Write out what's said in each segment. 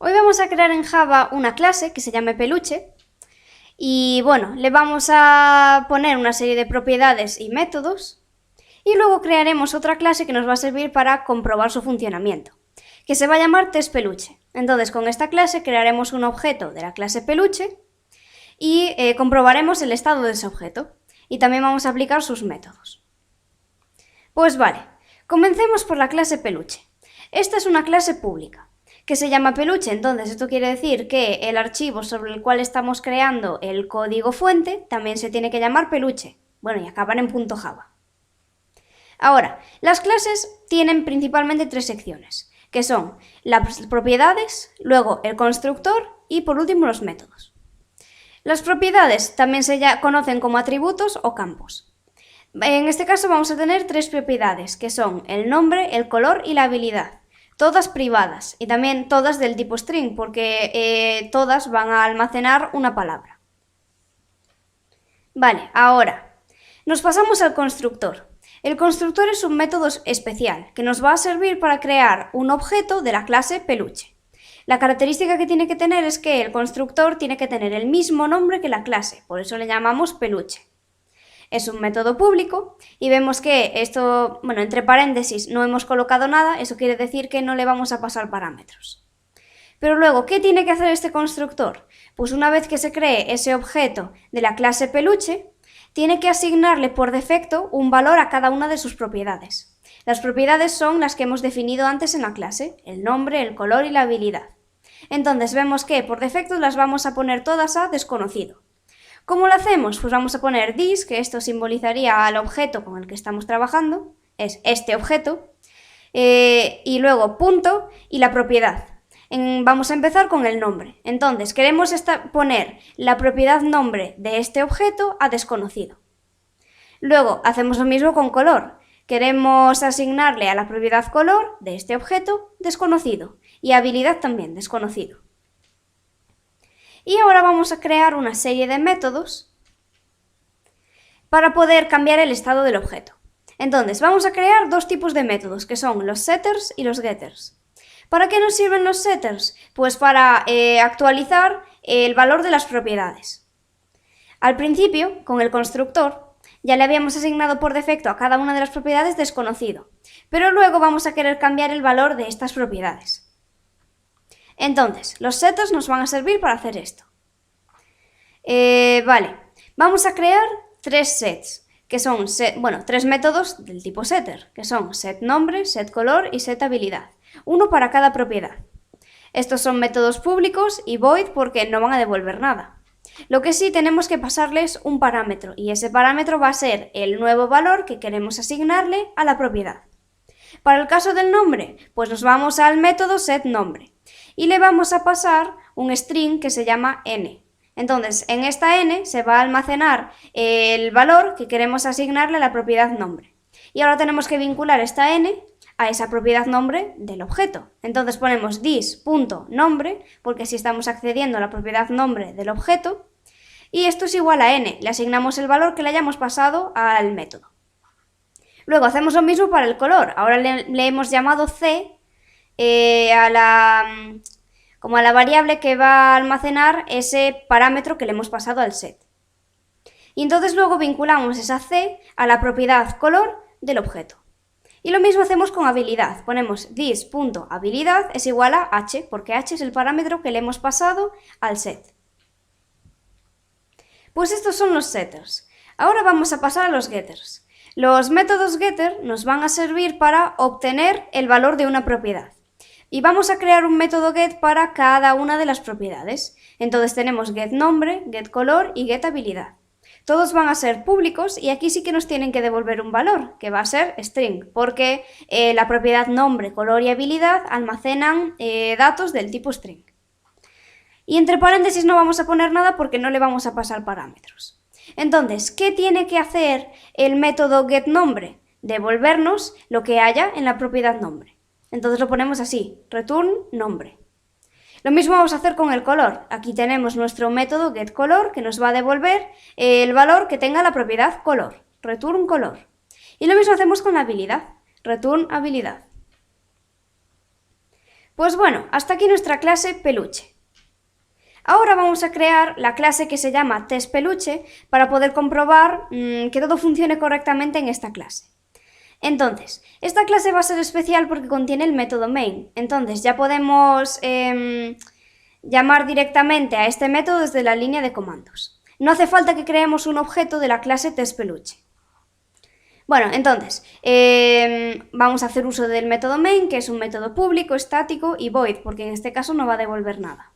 Hoy vamos a crear en Java una clase que se llame peluche y bueno, le vamos a poner una serie de propiedades y métodos y luego crearemos otra clase que nos va a servir para comprobar su funcionamiento, que se va a llamar testPeluche. Entonces con esta clase crearemos un objeto de la clase peluche y comprobaremos el estado de ese objeto y también vamos a aplicar sus métodos. Pues vale, comencemos por la clase peluche. Esta es una clase pública que se llama peluche, entonces esto quiere decir que el archivo sobre el cual estamos creando el código fuente también se tiene que llamar peluche. Bueno, y acaban en .java. Ahora, las clases tienen principalmente tres secciones, que son las propiedades, luego el constructor y por último los métodos. Las propiedades también se conocen como atributos o campos. En este caso vamos a tener tres propiedades, que son el nombre, el color y la habilidad. Todas privadas y también todas del tipo string, porque todas van a almacenar una palabra. Vale, ahora nos pasamos al constructor. El constructor es un método especial que nos va a servir para crear un objeto de la clase peluche. La característica que tiene que tener es que el constructor tiene que tener el mismo nombre que la clase, por eso le llamamos peluche. Es un método público y vemos que esto, bueno, entre paréntesis no hemos colocado nada, eso quiere decir que no le vamos a pasar parámetros. Pero luego, ¿qué tiene que hacer este constructor? Pues una vez que se cree ese objeto de la clase peluche, tiene que asignarle por defecto un valor a cada una de sus propiedades. Las propiedades son las que hemos definido antes en la clase, el nombre, el color y la habilidad. Entonces vemos que por defecto las vamos a poner todas a desconocido. ¿Cómo lo hacemos? Pues vamos a poner this, que esto simbolizaría al objeto con el que estamos trabajando, es este objeto, y luego punto y la propiedad. Vamos a empezar con el nombre. Entonces, queremos poner la propiedad nombre de este objeto a desconocido. Luego, hacemos lo mismo con color. Queremos asignarle a la propiedad color de este objeto desconocido y habilidad también desconocido. Y ahora vamos a crear una serie de métodos para poder cambiar el estado del objeto. Entonces, vamos a crear dos tipos de métodos, que son los setters y los getters. ¿Para qué nos sirven los setters? Pues para actualizar el valor de las propiedades. Al principio, con el constructor, ya le habíamos asignado por defecto a cada una de las propiedades desconocido, pero luego vamos a querer cambiar el valor de estas propiedades. Entonces, los setters nos van a servir para hacer esto. Vale, vamos a crear tres sets, que son tres métodos del tipo setter, que son setNombre, setColor y setHabilidad, uno para cada propiedad. Estos son métodos públicos y void porque no van a devolver nada. Lo que sí tenemos que pasarles un parámetro y ese parámetro va a ser el nuevo valor que queremos asignarle a la propiedad. Para el caso del nombre, pues nos vamos al método setNombre y le vamos a pasar un string que se llama n. Entonces, en esta n se va a almacenar el valor que queremos asignarle a la propiedad nombre. Y ahora tenemos que vincular esta n a esa propiedad nombre del objeto. Entonces ponemos this.nombre, porque así estamos accediendo a la propiedad nombre del objeto, y esto es igual a n, le asignamos el valor que le hayamos pasado al método. Luego hacemos lo mismo para el color, ahora le hemos llamado c como a la variable que va a almacenar ese parámetro que le hemos pasado al set. Y entonces luego vinculamos esa c a la propiedad color del objeto. Y lo mismo hacemos con habilidad, ponemos this.habilidad es igual a h, porque h es el parámetro que le hemos pasado al set. Pues estos son los setters. Ahora vamos a pasar a los getters. Los métodos getter nos van a servir para obtener el valor de una propiedad. Y vamos a crear un método get para cada una de las propiedades. Entonces tenemos getNombre, getColor y getHabilidad. Todos van a ser públicos y aquí sí que nos tienen que devolver un valor, que va a ser string, porque la propiedad nombre, color y habilidad almacenan datos del tipo string. Y entre paréntesis no vamos a poner nada porque no le vamos a pasar parámetros. Entonces, ¿qué tiene que hacer el método getNombre? Devolvernos lo que haya en la propiedad nombre. Entonces lo ponemos así, return nombre. Lo mismo vamos a hacer con el color. Aquí tenemos nuestro método getColor que nos va a devolver el valor que tenga la propiedad color, return color. Y lo mismo hacemos con la habilidad, return habilidad. Pues bueno, hasta aquí nuestra clase peluche. Ahora vamos a crear la clase que se llama testPeluche para poder comprobar que todo funcione correctamente en esta clase. Entonces, esta clase va a ser especial porque contiene el método main, entonces ya podemos llamar directamente a este método desde la línea de comandos. No hace falta que creemos un objeto de la clase testPeluche. Bueno, entonces, vamos a hacer uso del método main, que es un método público, estático y void, porque en este caso no va a devolver nada.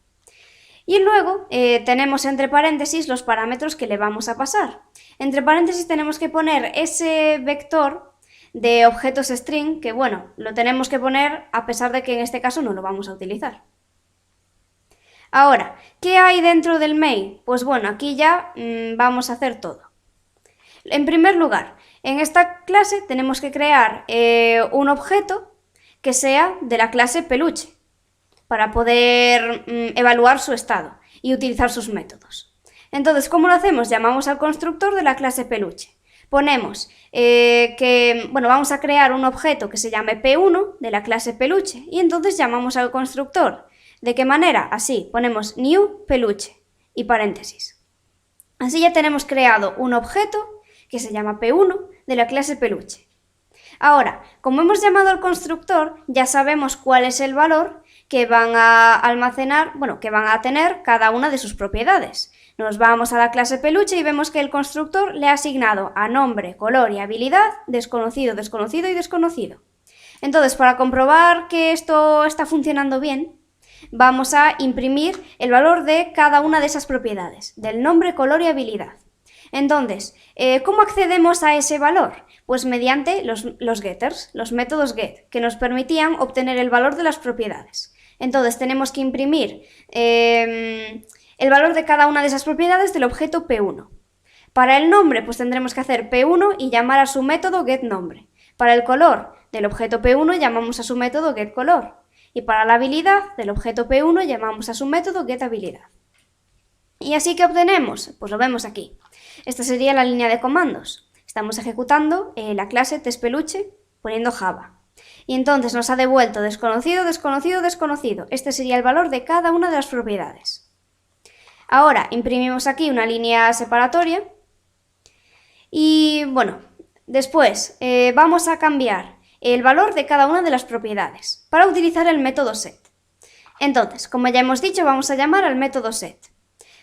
Y luego tenemos entre paréntesis los parámetros que le vamos a pasar. Entre paréntesis tenemos que poner ese vector de objetos string, que bueno, lo tenemos que poner a pesar de que en este caso no lo vamos a utilizar. Ahora, ¿qué hay dentro del main? Pues bueno, aquí ya vamos a hacer todo. En primer lugar, en esta clase tenemos que crear un objeto que sea de la clase peluche, para poder evaluar su estado y utilizar sus métodos. Entonces, ¿cómo lo hacemos? Llamamos al constructor de la clase peluche. Ponemos vamos a crear un objeto que se llame P1 de la clase peluche y entonces llamamos al constructor. ¿De qué manera? Así, ponemos new peluche y paréntesis. Así ya tenemos creado un objeto que se llama P1 de la clase peluche. Ahora, como hemos llamado al constructor, ya sabemos cuál es el valor que van a almacenar, que van a tener cada una de sus propiedades. Nos vamos a la clase peluche y vemos que el constructor le ha asignado a nombre, color y habilidad desconocido, desconocido y desconocido. Entonces, para comprobar que esto está funcionando bien, vamos a imprimir el valor de cada una de esas propiedades, del nombre, color y habilidad. Entonces, ¿cómo accedemos a ese valor? Pues mediante los getters, los métodos get, que nos permitían obtener el valor de las propiedades. Entonces tenemos que imprimir el valor de cada una de esas propiedades del objeto P1. Para el nombre, pues tendremos que hacer P1 y llamar a su método getNombre. Para el color del objeto P1 llamamos a su método getColor. Y para la habilidad del objeto P1 llamamos a su método getHabilidad. ¿Y así que obtenemos? Pues lo vemos aquí. Esta sería la línea de comandos. Estamos ejecutando la clase testPeluche poniendo Java. Y entonces nos ha devuelto desconocido, desconocido, desconocido. Este sería el valor de cada una de las propiedades. Ahora imprimimos aquí una línea separatoria. Y bueno, después vamos a cambiar el valor de cada una de las propiedades para utilizar el método set. Entonces, como ya hemos dicho, vamos a llamar al método set.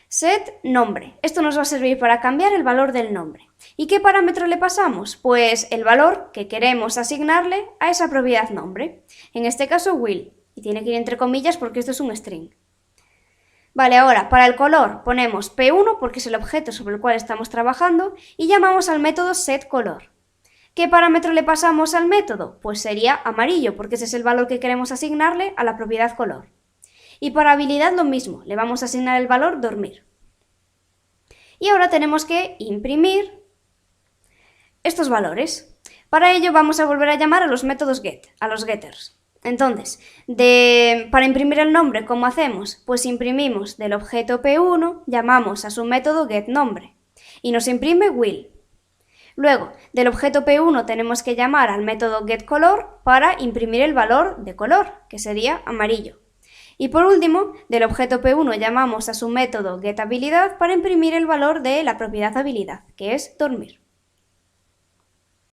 setNombre. Esto nos va a servir para cambiar el valor del nombre. ¿Y qué parámetro le pasamos? Pues el valor que queremos asignarle a esa propiedad nombre. En este caso will. Y tiene que ir entre comillas porque esto es un string. Vale, ahora para el color ponemos P1 porque es el objeto sobre el cual estamos trabajando y llamamos al método setColor. ¿Qué parámetro le pasamos al método? Pues sería amarillo porque ese es el valor que queremos asignarle a la propiedad color. Y para habilidad lo mismo, le vamos a asignar el valor dormir. Y ahora tenemos que imprimir estos valores. Para ello vamos a volver a llamar a los métodos get, a los getters. Entonces, para imprimir el nombre, ¿cómo hacemos? Pues imprimimos del objeto P1, llamamos a su método getNombre y nos imprime will. Luego, del objeto P1 tenemos que llamar al método getColor para imprimir el valor de color, que sería amarillo. Y por último, del objeto P1 llamamos a su método getHabilidad para imprimir el valor de la propiedad habilidad, que es dormir.